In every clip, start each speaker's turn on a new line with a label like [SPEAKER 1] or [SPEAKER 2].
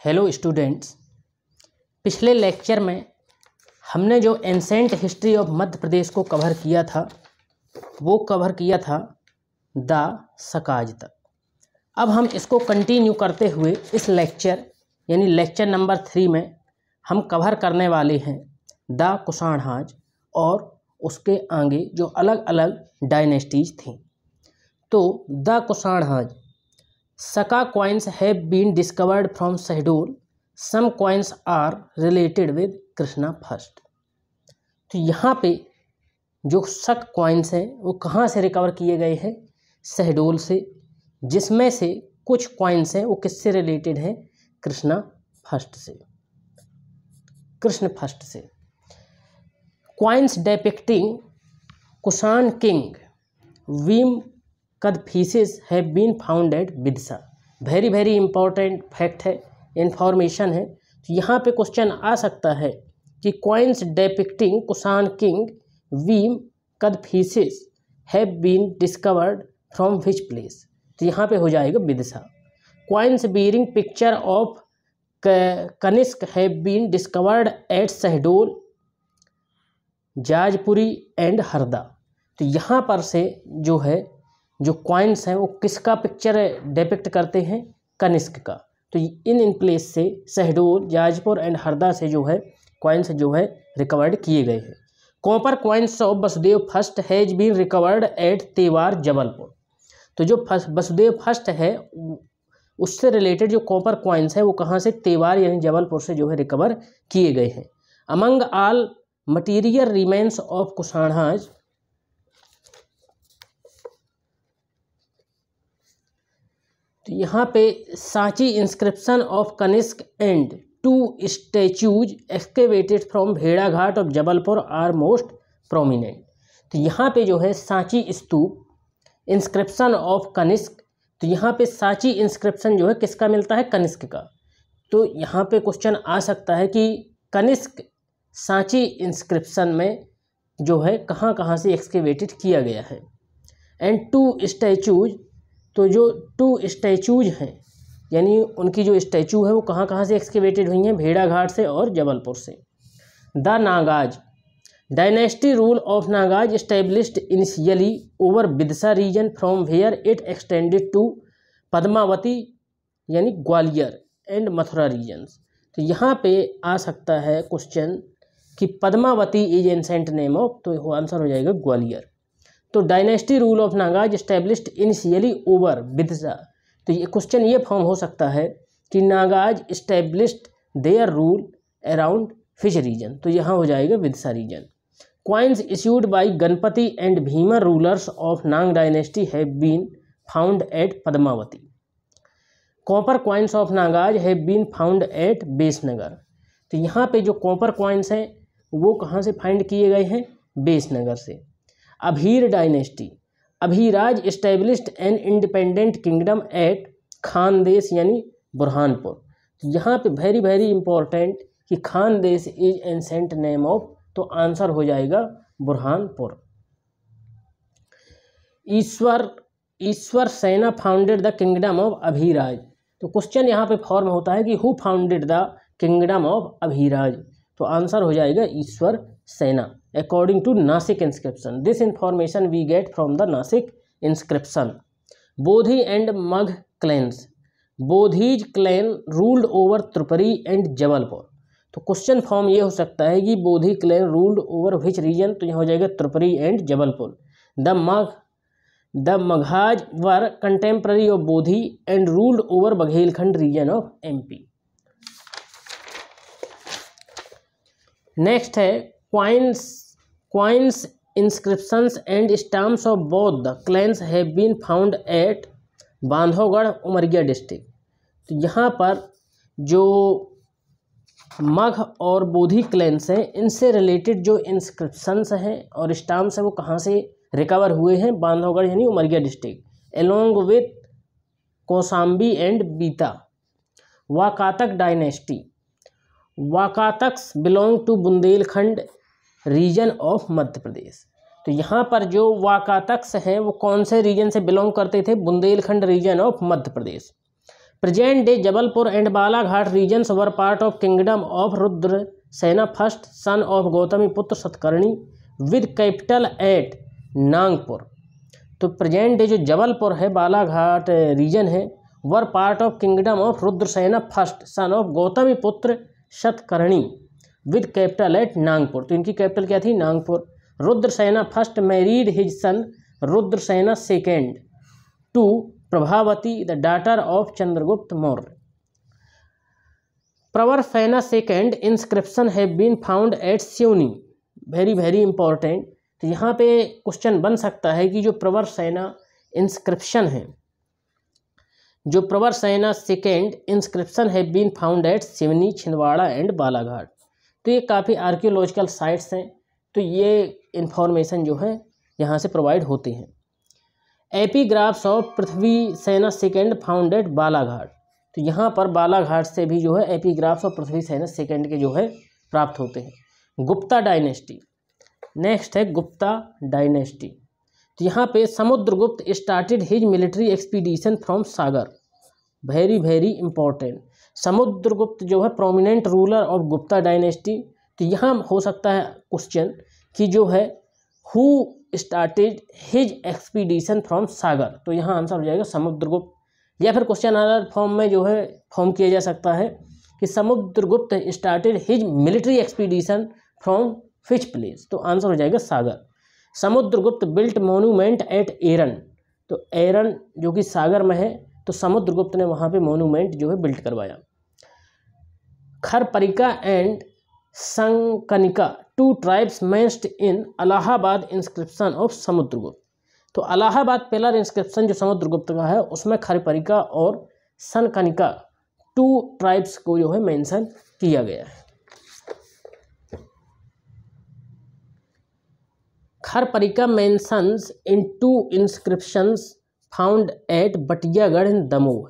[SPEAKER 1] Hello students, पिछले lecture में हमने जो एंसेंट हिस्ट्री ऑफ मध्य प्रदेश को कवर किया था वो कवर किया था द सकाज तक। अब हम इसको कंटिन्यू करते हुए इस लेक्चर यानी लेक्चर नंबर 3 में हम कवर करने वाले हैं द कुषाणहाज और उसके आगे जो अलग अलग डायनेस्टीज थीं। तो the कुषाणहाज Saka coins have been discovered from Shahdol. Some coins are related with Krishna first. तो यहाँ पे जो शक कॉइन्स हैं वो कहाँ से रिकवर किए गए हैं? शहडोल से, जिसमें से कुछ कॉइन्स हैं वो किससे रिलेटेड हैं? कृष्ण फर्स्ट से। Coins depicting Kushan king Vim Kadphises have been found at Vidisha. Very important fact है, इंफॉर्मेशन है। तो यहाँ पे क्वेश्चन आ सकता है कि coins depicting Kushan king Vim Kadphises have been discovered from which place? तो यहाँ पे हो जाएगा Vidisha. Coins bearing picture of Kanishka have been discovered at Shahdol, Jajpuri and Harda. तो यहाँ पर से जो कॉइन्स हैं वो किसका पिक्चर डिपिक्ट करते हैं? कनिष्क का। तो इन प्लेस से शहडोल, जाजपुर एंड हरदा से जो है कॉइन्स रिकवर्ड किए गए हैं। Copper coins of Vasudev first has been recovered at Tewar Jabalpur. तो जो वसुदेव फर्स्ट है उससे रिलेटेड जो कॉपर कॉइन्स हैं वो कहाँ से? तेवार यानी जबलपुर से रिकवर किए गए हैं। Among all material remains of कुषाणहाज, तो यहाँ पे Sanchi inscription of Kanishka and 2 statues excavated from भेड़ाघाट of Jabalpur are most prominent. तो यहाँ पे जो है सांची स्तूप, इंस्क्रिप्शन ऑफ कनिष्क। तो यहाँ पे सांची इंस्क्रिप्शन किसका मिलता है? कनिष्क का। तो यहाँ पे क्वेश्चन आ सकता है कि कनिष्क सांची इंस्क्रिप्शन में कहाँ कहाँ से एक्सकेवेटेड किया गया है। एंड 2 स्टैचूज, तो जो 2 स्टैचूज हैं यानी उनकी जो स्टैचू है वो कहाँ कहाँ से एक्सकेवेटेड हुई हैं? भेड़ाघाट से और जबलपुर से। The Nagas dynasty rule of Nagas established initially over Vidisha region from where it extended to Padmavati यानी ग्वालियर एंड मथुरा रीजन्स। तो यहाँ पे आ सकता है क्वेश्चन कि Padmavati is ancient name of, तो आंसर हो जाएगा ग्वालियर। तो dynasty rule of Nagas established initially over Vidisha. तो ये क्वेश्चन ये फॉर्म हो सकता है कि Nagas established their rule around fish region. तो यहाँ हो जाएगा Vidisha region. Coins issued by Ganapati and Bhima rulers of Naga dynasty have been found at Padmavati. Copper coins of Nagas have been found at Besnagar. तो यहाँ पे जो कॉपर कॉइन्स हैं वो कहाँ से फाइंड किए गए हैं? बेसनगर से। Abhir dynasty, Abhiras established an independent kingdom at Khandesh यानी बुरहानपुर। यहाँ पे वेरी इंपॉर्टेंट कि Khandesh is ancient name of, तो आंसर हो जाएगा Burhanpur. Ishwarsena founded the kingdom of Abhiras. तो क्वेश्चन यहाँ पे फॉर्म होता है कि who founded the kingdom of Abhiras. तो आंसर हो जाएगा ईश्वर सेना according to Nasik inscription. This information we get from the Nasik inscription. Bodhi and Magh clans. Bodhi's clan ruled over Tripuri and Jabalpur. तो क्वेश्चन फॉर्म ये हो सकता है कि Bodhi clan ruled over which region? तो यहाँ हो जाएगा Tripuri and Jabalpur. The Maghas were contemporary of Bodhi and ruled over Baghelkhand region of MP। Next है Coins, inscriptions and stamps of both the clans have been found at Bandhavgarh Umaria district. तो यहाँ पर जो मघ और बोधी क्लैंस हैं इनसे रिलेटेड जो इंस्क्रिप्शंस हैं और स्टाम्प्स हैं वो कहाँ से रिकवर हुए हैं? बांधवगढ़ यानी Umaria district. Along with Kausambi and Bhita. Vakataka dynasty, Vakatakas belong to Bundelkhand region of Madhya Pradesh. तो यहाँ पर जो वाकातक्स हैं वो कौन से रीजन से बिलोंग करते थे? Bundelkhand region of Madhya Pradesh. Present day Jabalpur and Balaghat regions were part of kingdom of Rudrasena first son of Gautamiputra Satakarni with capital at Nagpur. तो प्रेजेंट डे जो जबलपुर है, बालाघाट रीजन है, were part of kingdom of Rudrasena first son of Gautamiputra Satakarni with capital at Nagpur. तो इनकी capital क्या थी? Nagpur. Rudrasena first married his son Rudrasena second to Prabhavati the daughter of Chandragupta Maurya. Pravarasena second inscription have been found at Seoni. Very very important. तो यहाँ पे question बन सकता है कि जो प्रवरसेना इंस्क्रिप्शन है, जो Pravarasena second inscription have been found at Seoni, Chhindwara and Balaghat. तो ये काफ़ी आर्कियोलॉजिकल साइट्स हैं, तो ये इंफॉर्मेशन जो है यहाँ से प्रोवाइड होते हैं। एपिग्राफ्स ऑफ पृथ्वी सेना सेकेंड फाउंड एट बालाघाट। तो यहाँ पर बालाघाट से भी जो है एपिग्राफ्स ऑफ पृथ्वी सेना सेकेंड के जो है प्राप्त होते हैं। गुप्ता डायनेस्टी, नेक्स्ट है गुप्ता डायनेस्टी। तो यहाँ पे Samudragupta started his military expedition from Sagar. Very very important. Samudragupta जो है prominent ruler of Gupta dynasty. तो यहाँ हो सकता है क्वेश्चन कि जो है who started his expedition from Sagar. तो यहाँ आंसर हो जाएगा समुद्रगुप्त। या फिर क्वेश्चन आधार फॉर्म में जो है फॉर्म किया जा सकता है कि Samudragupta started his military expedition from which place. तो आंसर हो जाएगा सागर। समुद्रगुप्त बिल्ट मोन्यूमेंट एट एरन। तो एरन जो कि सागर में है, तो समुद्रगुप्त ने वहाँ पे मोन्यूमेंट जो है बिल्ट करवाया। Kharaparika and Sanakanika two tribes mentioned in Allahabad inscription of Samudragupta. तो अलाहाबाद पिलर इंस्क्रिप्शन जो समुद्रगुप्त का है उसमें खरपरिका और संकनिका टू ट्राइब्स को जो है मेंशन किया गया है। Kharaparika mentions in two inscriptions found at Batiyagarh in Damoh.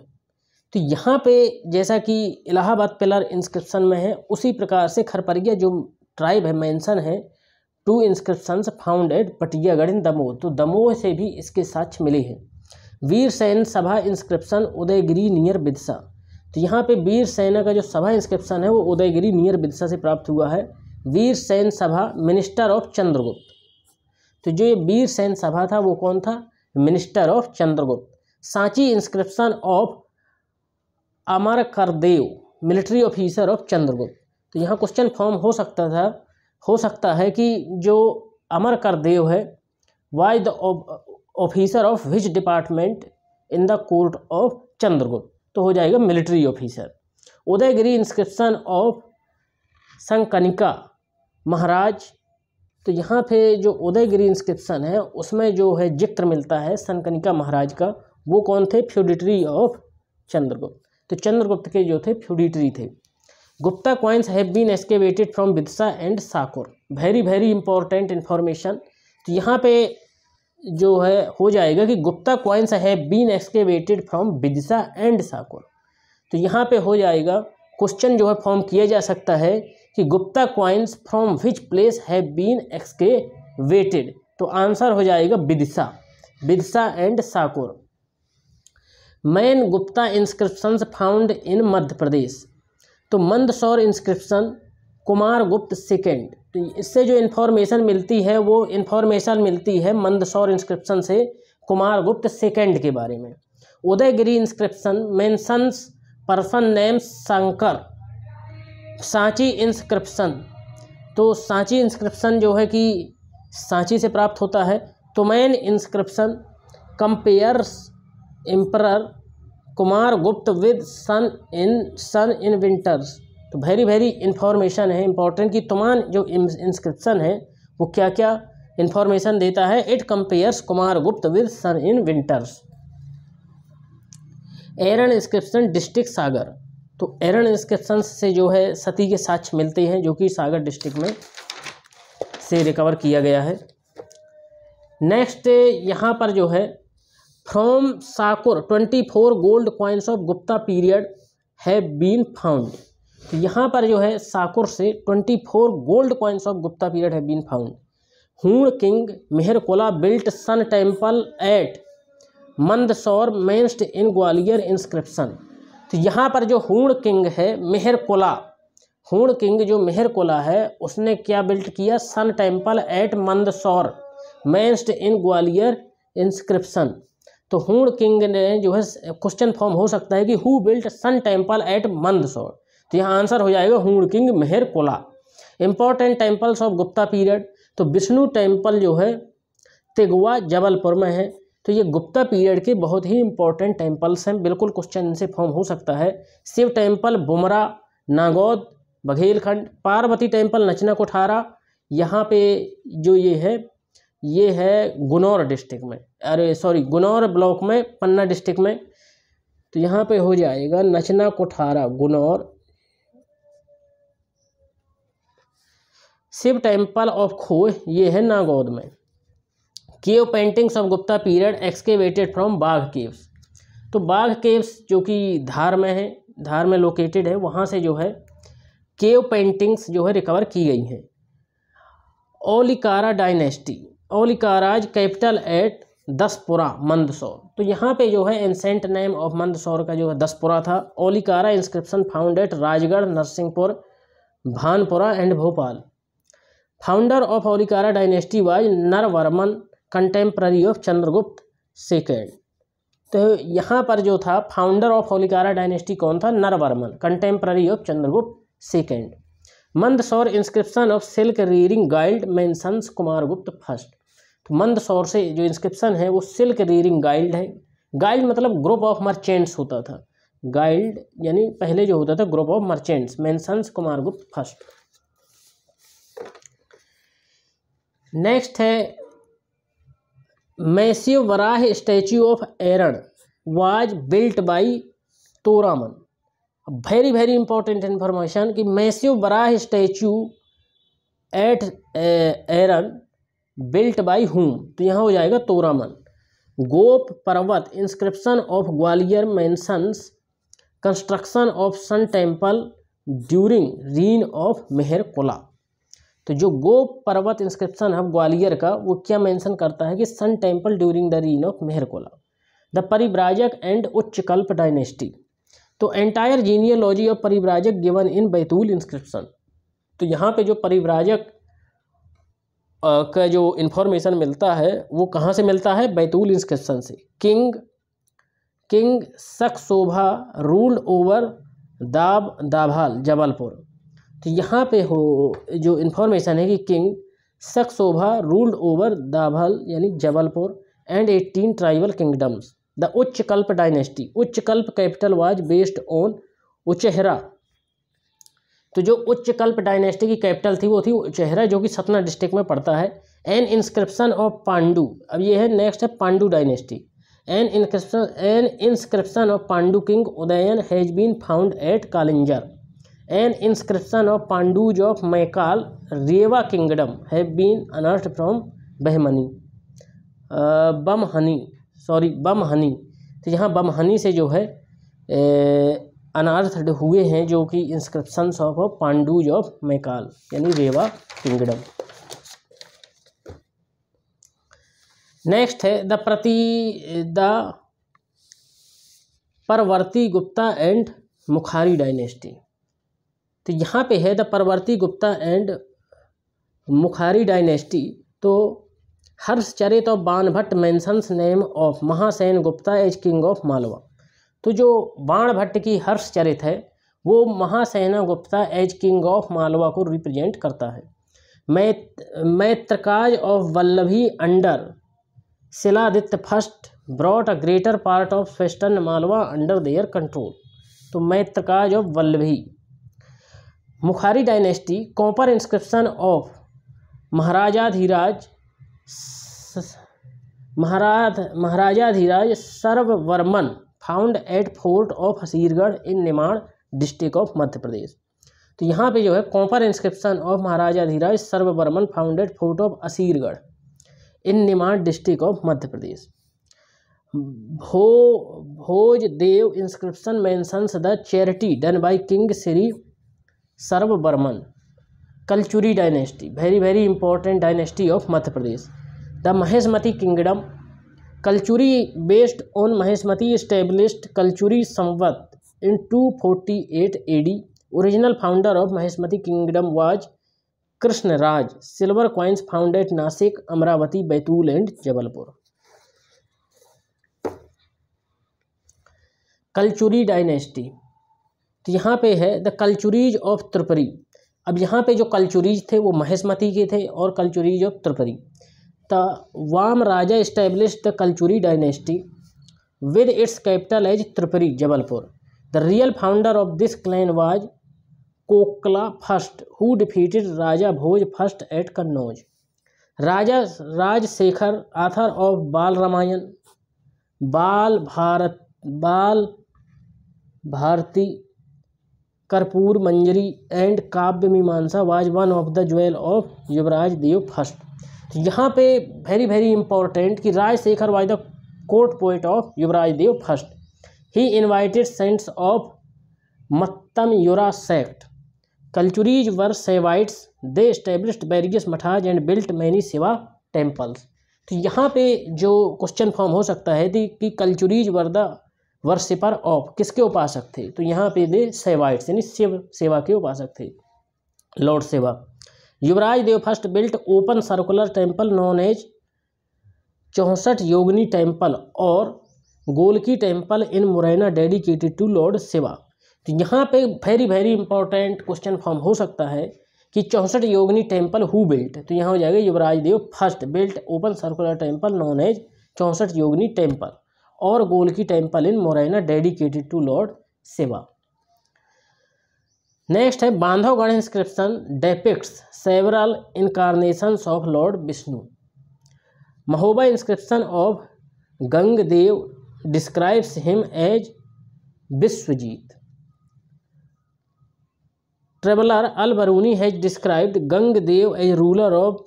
[SPEAKER 1] तो यहाँ पे जैसा कि इलाहाबाद पिलर इंस्क्रिप्शन में है, उसी प्रकार से खरपरिया जो ट्राइब है मेंशन है two inscriptions found at Batiyagarh in Damoh. तो दमोह से भी इसके साक्ष्य मिले हैं। Veer Sen Saba inscription Udayagiri near Vidisha. तो यहाँ पे वीर सेना का जो सभा इंस्क्रिप्शन है वो उदयगिरी नियर बिदसा से प्राप्त हुआ है। वीर सैन सभा मिनिस्टर ऑफ चंद्रगुप्त। तो जो ये वीर सैन सभा था वो कौन था? Minister of Chandragupta. Sanchi inscription of Amrakardev military officer of Chandragupta. तो यहाँ क्वेश्चन फॉर्म हो सकता है कि जो अमरकरदेव है was the officer of which department in the court of Chandragupta. तो हो जाएगा military officer. Udayagiri inscription of Sanakanika Maharaj. तो यहाँ पे जो उदयगिरी इंस्क्रिप्शन है उसमें जो है जिक्र मिलता है संकनिका महाराज का, वो कौन थे? Feudatory of Chandragupta. तो चंद्रगुप्त के जो थे फ्यूडिटरी थे। Gupta coins have been excavated from Vidisha and Sakor. Very very important information. तो यहाँ पे जो है हो जाएगा कि Gupta coins have been excavated from Vidisha and Sakor. तो यहाँ पे हो जाएगा क्वेश्चन जो है फॉर्म किया जा सकता है कि Gupta coins from which place have been excavated. तो आंसर हो जाएगा Vidisha and Sakor. Main Gupta inscriptions found in Madhya Pradesh. तो मंदसौर इंस्क्रिप्शन कुमार गुप्त सेकेंड। तो इससे जो इन्फॉर्मेशन मिलती है वो इन्फॉर्मेशन मिलती है मंदसौर इंस्क्रिप्शन से कुमार गुप्त सेकेंड के बारे में। Udayagiri inscription mentions person name Shankar. Sanchi inscription, तो सांची इंस्क्रिप्शन जो है कि सांची से प्राप्त होता है। Tumain inscription compares emperor Kumar Gupta with sun in winters. तो वेरी वेरी इंफॉर्मेशन है इंपॉर्टेंट कि तुमान जो इंस्क्रिप्शन है वो क्या क्या इंफॉर्मेशन देता है। It compares Kumar Gupta with sun in winters. Eran inscription district Sagar. तो एरन इंस्क्रिप्शन से जो है सती के साक्ष्य मिलते हैं जो कि सागर डिस्ट्रिक्ट में से रिकवर किया गया है। नेक्स्ट यहाँ पर जो है from Sakor 24 gold coins of Gupta period have been found. तो यहाँ पर जो है साकोर से 24 gold coins of Gupta period have been found. Huna king Mihirakula built sun temple at Mandsaur mentioned in Gwalior inscription. तो यहाँ पर जो हूण किंग है मेहरकोला, हूण किंग जो मेहरकोला है उसने क्या बिल्ट किया, sun temple at Mandsaur mentioned in Gwalior inscription. तो हूण किंग ने जो है क्वेश्चन फॉर्म हो सकता है कि who built sun temple at Mandsaur, तो यहाँ आंसर हो जाएगा Huna king Mihirakula. Important temples of Gupta period, तो विष्णु टेम्पल जो है तिगवा जबलपुर में है, तो ये गुप्ता पीरियड के बहुत ही इंपॉर्टेंट टेम्पल्स हैं, बिल्कुल क्वेश्चन इनसे फॉर्म हो सकता है। शिव टेम्पल बुमरा नागौद बघेलखंड, पार्वती टेम्पल नचना कोठारा, यहाँ पे जो ये है गुनौर डिस्ट्रिक्ट में, अरे सॉरी गुनौर ब्लॉक में पन्ना डिस्ट्रिक्ट में, तो यहाँ पे हो जाएगा नचना कोठारा गुनौर। शिव टेम्पल ऑफ खोह ये है नागौद में। Cave paintings of Gupta period excavated from बाघ केव्स, तो बाघ केव्स जो कि धार में है, धार में लोकेटेड है, वहाँ से जो है केव पेंटिंग्स जो है रिकवर की गई हैं। ओलिकारा डायनेस्टी, ओलिकाराज कैपिटल एट दसपुरा मंदसौर, तो यहाँ पे जो है एंसेंट नेम ऑफ मंदसौर का जो है दसपुरा था। Aulikara inscription found at Rajgarh Narsinghpur Bhanpura and Bhopal. Founder of Aulikara dynasty was Naravarman contemporary of Chandragupta second, तो यहाँ पर जो था फाउंडर ऑफ ओलिकारा डायनेस्टी कौन था, Naravarman contemporary of Chandragupta second. Mandsaur inscription of silk reading guild mentions Kumaragupta first, तो मंदसौर से जो इंस्क्रिप्शन है वो सिल्क रीडिंग गाइड है। गाइड मतलब ग्रुप ऑफ मर्चेंट्स होता था, गाइड यानी पहले जो होता था group of merchants, mentions Kumaragupta first. Next है massive Varaha statue of Eran was built by Toramana. Very important information कि massive Varaha statue at Eran built by हुम, तो यहाँ हो जाएगा Toramana. Gop Parvat inscription of Gwalior mentions construction of sun temple during reign of Mihirakula, तो जो गोप पर्वत इंस्क्रिप्शन है ग्वालियर का वो क्या मेंशन करता है कि sun temple during the reign of Mihirakula. The Parivrajaka and Uchchakalpa dynasty, तो entire genealogy of Parivrajaka given in Betul inscription, तो यहाँ पे जो परिव्राजक का जो इन्फॉर्मेशन मिलता है वो कहाँ से मिलता है, बैतूल इंस्क्रिप्शन से। King Sankshobha ruled over Dabhala Jabalpur, तो यहाँ पे हो जो इन्फॉर्मेशन है कि king Sankshobha ruled over Dabhala यानी Jabalpur and 18 tribal kingdoms. The Uchchakalpa dynasty, Uchchakalpa capital was based on Uchehara, तो जो उच्चकल्प डायनेस्टी की कैपिटल थी वो थी उचेहरा जो कि सतना डिस्ट्रिक्ट में पड़ता है। एन इंस्क्रिप्शन ऑफ पांडु, अब ये है नेक्स्ट है Pandu dynasty. An inscription of Pandu king Udayana has been found at Kalinjar. An inscription of Pandus of Maikal Rewa kingdom have been unearthed from Bamhani, तो यहाँ बमहनी से जो है अनर्थड हुए हैं जो कि inscriptions of Pandus of Maikal यानी रेवा किंगडम। नेक्स्ट है द परवर्ती गुप्ता एंड मुखारी डायनेस्टी, तो यहाँ पे है द परवर्ती गुप्ता एंड मुखारी डायनेस्टी। तो Harshacharita of Banabhatta mentions name of Mahasena Gupta as king of Malwa, तो जो बाणभट्ट की हर्षचरित है वो Mahasena Gupta as king of Malwa को रिप्रेजेंट करता है। Maitrakas of Vallabhi under Shiladitya first brought a greater part of western Malwa under their control, तो मैत्रकाज ऑफ वल्लभी। मुखारी dynasty copper inscription of Maharajadhiraj Sarvavarman found at fort of Asirgarh in Nimar district of Madhya Pradesh, तो यहाँ पे जो है copper inscription of Maharajadhiraj Sarvavarman found at fort of Asirgarh in Nimar district of Madhya Pradesh. Bhoj Dev inscription mentions the charity done by king Shri Sarvavarman. Kalachuri dynasty very important dynasty of Madhya Pradesh. The Maheshmati kingdom Kalachuri based on Maheshmati established Kalachuri Samvat in 248 AD. Original founder of Mahesmati kingdom was Krishnaraj. Silver coins found at Nasik, Amravati, Baitul and Jabalpur. Kalachuri dynasty, तो यहाँ पे है the कलचुरीज of Tripuri. अब यहाँ पे जो कलचुरीज थे वो महेशमती के थे और कलचुरीज of Tripuri. The Vama Raja established the Kalachuri dynasty with its capital as Tripuri, Jabalpur. The real founder of this clan was Kokla first, who defeated Raja Bhoj first at Kannauj. Raja Rajsekhar, author of Bal Ramayan, Bal Bharati, Karpur Manjari and Kavya Mimamsa was one of the jewel of Yuvraj Dev first. यहाँ पे very very important कि Rajashekhar was the court poet of Yuvraj Dev first. He invited saints of Mattam Yura sect. Kalchuris were Saivites. They established various mathas and built many Shiva temples. तो यहाँ पे जो question form हो सकता है कि कल्चुरीज were the worshipper of, किसके उपासक थे, तो यहाँ पे दे सेवाइट्स यानी शिव सेवा के उपासक थे, lord Shiva. Yuvraj Dev first built open circular temple known as 64 Yogini temple और Golaki temple in Morena dedicated to lord Shiva. तो यहाँ पे very very important question form हो सकता है कि 64 योगिनी टेम्पल हु बिल्ट, तो यहाँ हो जाएगा Yuvraj Dev first built open circular temple known as 64 Yogini temple और Golaki temple in Morena dedicated to lord Shiva. Next है Bandhavgarh inscription depicts several incarnations of lord Vishnu. Mahoba inscription of Gangdev describes him as Vishwajit. Traveler Al-Baruni has described Gangdev as ruler of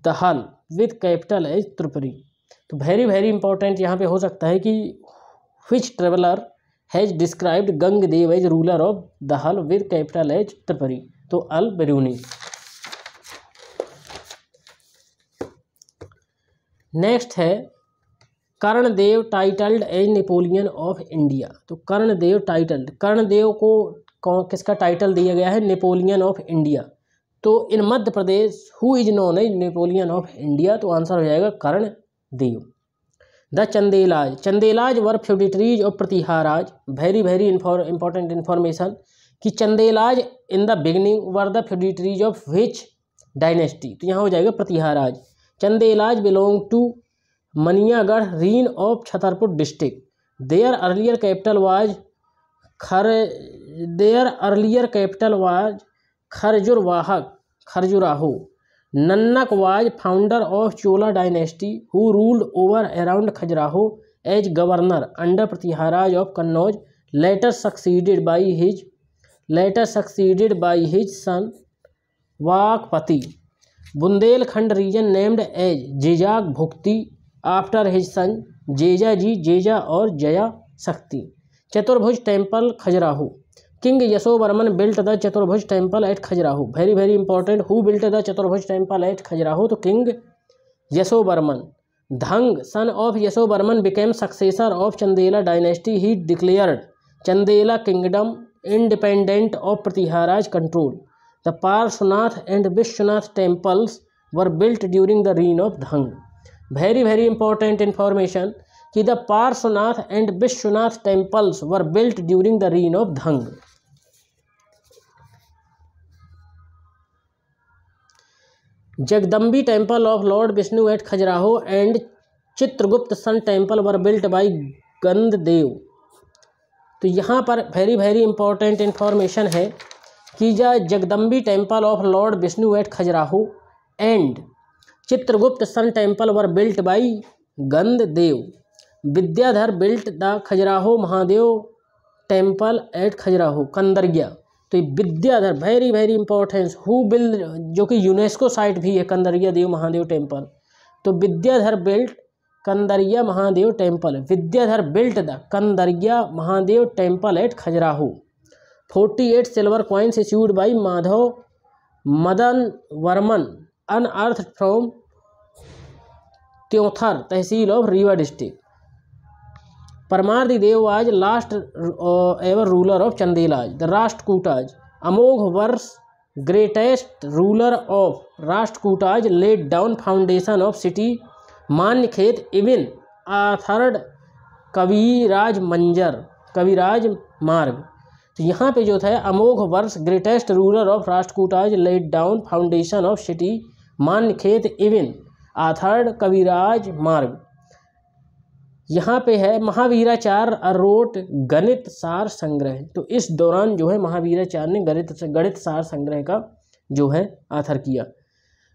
[SPEAKER 1] Dahal with capital as Tripuri. तो very very important यहाँ पे हो सकता है कि which traveler has described Gangdev as ruler of Dahal with capital as Tripuri, तो Al-Baruni। Next है Karnadeva titled as Napoleon of India. तो कर्णदेव टाइटल्ड, कर्णदेव को किसका टाइटल दिया गया है, नेपोलियन ऑफ इंडिया। तो in Madhya Pradesh who is known as Napoleon of India, तो आंसर हो जाएगा Karnadev. The Chandelas, Chandelas were feudatories of Pratiharas. Very very important information कि Chandelas in the beginning were the feudatories of which dynasty, तो यहाँ हो जाएगा Pratiharas. Chandelas belong to Maniyagarh reign of Chhatarpur district. Their earlier capital was Khajuraho. Nannuka was founder of Chola dynasty who ruled over around Khajuraho as governor under Pratiharas of Kannauj, later succeeded by his son Vakpati. Bundelkhand region named as Jejakabhukti after his son Jeja ji, Jeja और Jaya Shakti. Chaturbhuj temple Khajuraho, king Yashovarman built the Chaturbhuj temple at Khajuraho. Very very important, who built the Chaturbhuj temple at Khajuraho, तो king Yashovarman. Dhanga son of Yashovarman became successor of Chandela dynasty. He declared Chandela kingdom independent of Pratiharas control. The Parshvanath and Vishwanath temples were built during the reign of Dhang. Very very important information कि the Parshvanath and Vishwanath temples were built during the reign of Dhang. Jagdambi temple of Lord Vishnu at Khajuraho and Chitragupta Sun temple were built by Ganddev. तो यहाँ पर very very important information है कि Jagadambi temple of lord Vishnu at Khajuraho and Chitragupta sun temple were built by Gandadev. Vidyadhar built the Khajuraho Mahadev temple at Khajuraho Kandariya. तो Vidyadhar very very importance who build, जो कि UNESCO site भी है कंदरिया देव महादेव टेम्पल। तो Vidyadhar built Kandariya Mahadev temple, Vidyadhar built the Kandariya Mahadev temple at Khajuraho. 48 silver coins issued by Madhav Madan Varman अनअर्थड from Teonthar tehsil of Rewa district. Parmardidev was last ever ruler of Chandelaj. The Rashtrakutas. Amogh Varsh, greatest ruler of Rashtrakutas, laid down foundation of city Manyakhet, even authored Kavirajamarga. तो यहाँ पे जो था Amoghavarsha greatest ruler of Rashtrakutas laid down foundation of city Manyakhet even authored Kavirajamarga. यहाँ पे है महावीराचार्य अरोट गणित सार संग्रह। तो इस दौरान जो है महावीराचार्य ने गणित सार संग्रह का जो है आथर किया।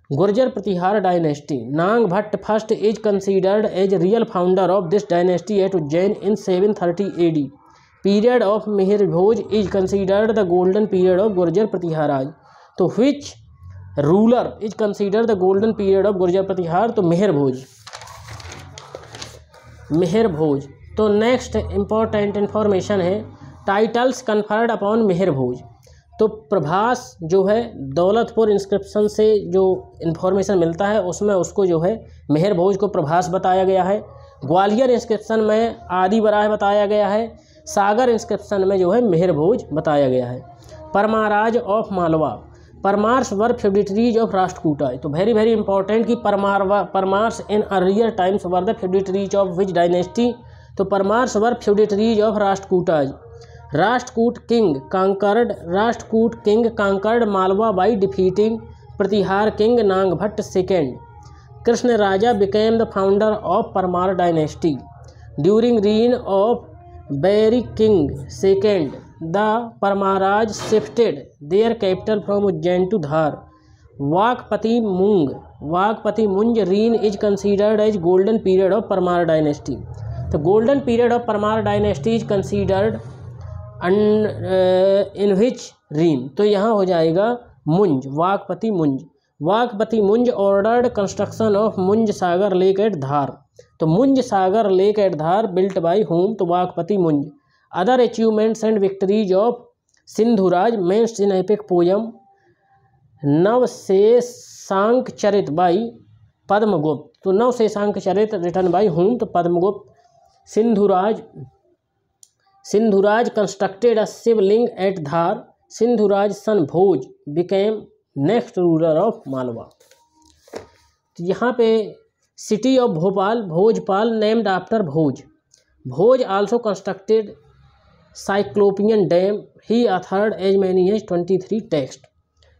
[SPEAKER 1] Gurjara Pratihara dynasty. Nagabhata first is considered as real founder of this dynasty at Ujjain in 730 AD। Period of Mihir Bhoj is considered the golden period of Gurjara Pratiharas. तो which ruler is considered the golden period of Gurjara Pratihara? तो मेहर भोज। तो next important information है titles conferred upon Mihir Bhoj. तो प्रभास जो है Daulatpur inscription से जो information मिलता है उसमें उसको जो है मेहर भोज को प्रभास बताया गया है। ग्वालियर इंस्क्रिप्शन में आदि वराह बताया गया है। सागर इंस्क्रिप्शन में जो है मेहर भोज बताया गया है। Paramaras of Malwa. Paramaras were feudatories of Rashtrakuta. तो वेरी वेरी इंपॉर्टेंट कि Paramaras in earlier times were the feudatories of which dynasty? तो Paramaras were feudatories of Rashtrakutas. Rashtrakuta king conquered Malwa by defeating Pratihara king Nagabhata second. Krishna Raja became the founder of Paramara dynasty during reign of Vairi king second. The Paramaras shifted their capital from Ujjain to Dhar. Vakpati Munja reign is considered as golden period of Paramara dynasty. तो golden period of Paramara dynasty is considered in which reign? तो यहाँ हो जाएगा मुंज, वाकपति मुंज ordered construction of मुंज Sagar lake at Dhar. तो Munj Sagar lake at Dhar built by whom? तो Vakpati Munj. Other achievements and victories of Sindhuraj mentioned in epic poem Navasahasanka Charita by Padmagupta. तो Navasahasanka Charita written by whom? तो Padmagupta. Sindhuraj constructed a Shivling at Dhar. Sindhuraj son Bhoj became next ruler of Malwa. तो यहाँ पे city of Bhopal Bhojpal named after Bhoj also constructed cyclopean dam. He authored as many as 23 text.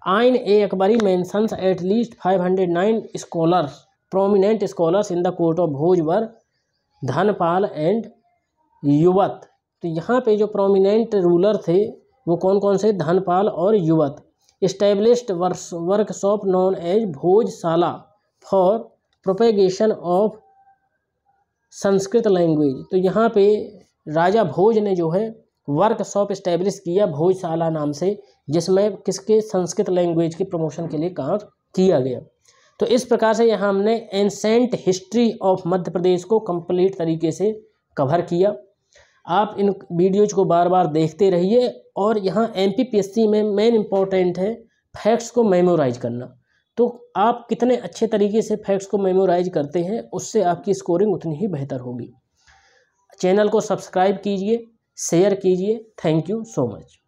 [SPEAKER 1] Ain e Akbari mentions at least 509 scholars prominent scholars in the court of Bhoj were Dhanpal and Yuvat. तो यहाँ पे जो prominent ruler थे वो कौन कौन से? धनपाल और Yuvat. Established workshop known as Bhojshala for propagation of Sanskrit language. तो यहाँ पे राजा भोज ने जो है वर्कशॉप इस्टेब्लिश किया भोजशाला नाम से, जिसमें किसके? संस्कृत लैंग्वेज के प्रमोशन के लिए काम किया गया। तो इस प्रकार से यहाँ हमने एंसेंट हिस्ट्री ऑफ मध्य प्रदेश को कंप्लीट तरीके से कवर किया। आप इन वीडियोज को बार बार देखते रहिए। और यहाँ MPPSC में मेन इम्पॉर्टेंट है फैक्ट्स को मेमोराइज करना। तो आप कितने अच्छे तरीके से फैक्ट्स को मेमोराइज करते हैं उससे आपकी स्कोरिंग उतनी ही बेहतर होगी। चैनल को सब्सक्राइब कीजिए, शेयर कीजिए। Thank you so much.